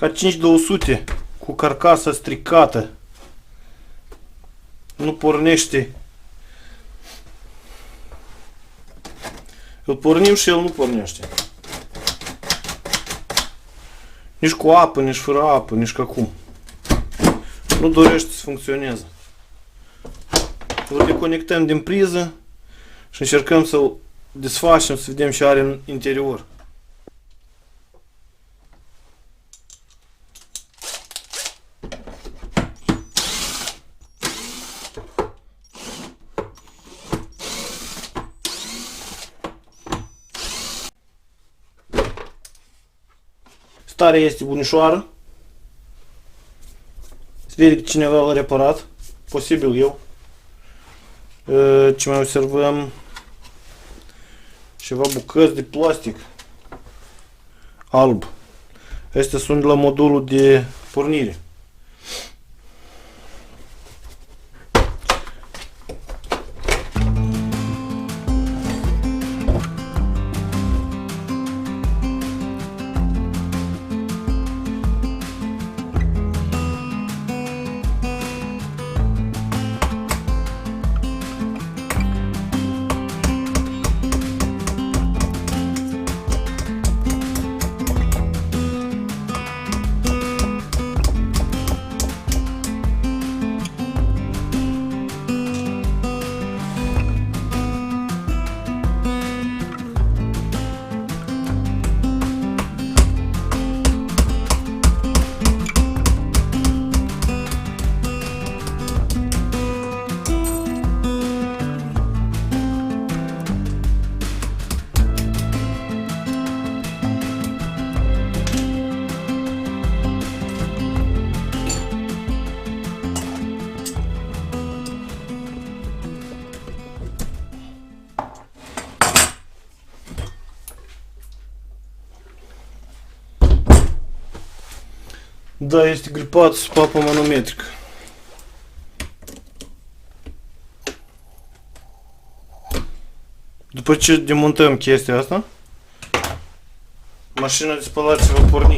K5200 cu carcasa stricată. Nu pornește. Îl pornim și el nu pornește. Nici cu apă, nici fără apă, nici ca cum. Nu dorește să funcționeze. Îl deconectăm din priză și încercăm să-l desfacem, să vedem ce are în interior. Starea este bunișoară. Se vede că cineva l-a reparat. Posibil eu. Ce mai observăm? Ceva bucăți de plastic alb. Astea sunt de la modulul de pornire. Da, este gripat sub apă manometrică. După ce demontăm chestia asta, mașina de spălat se va porni.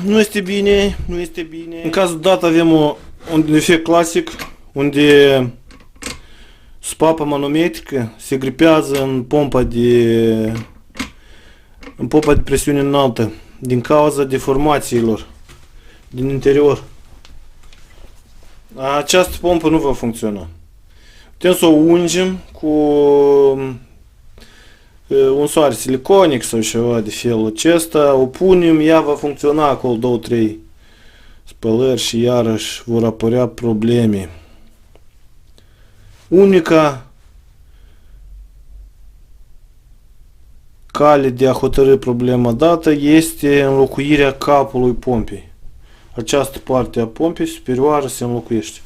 Nu este bine, nu este bine. În cazul dat avem un defect clasic unde supapa manometrică se gripează în pompa de presiune înaltă din cauza deformațiilor din interior. Această pompă nu va funcționa. Putem să o ungem cu un soare siliconic sau ceva de felul acesta, o punem, ea va funcționa acolo 2-3 spălări și iarăși vor apărea probleme. Unica cale de a hotărî problema dată este înlocuirea capului pompei. Această parte a pompei superioară se înlocuiește.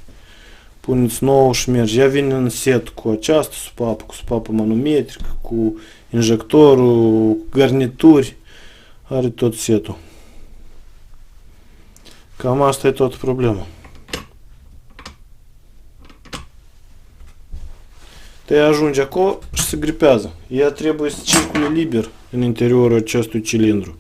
Puneți nou și merge. Ea vine în set cu această supapă, cu supapă manometrică, cu injectorul, cu garnituri. Are tot setul. Cam asta e tot problema. Te ajunge acolo și se gripează. Ea trebuie să circule liber în interiorul acestui cilindru.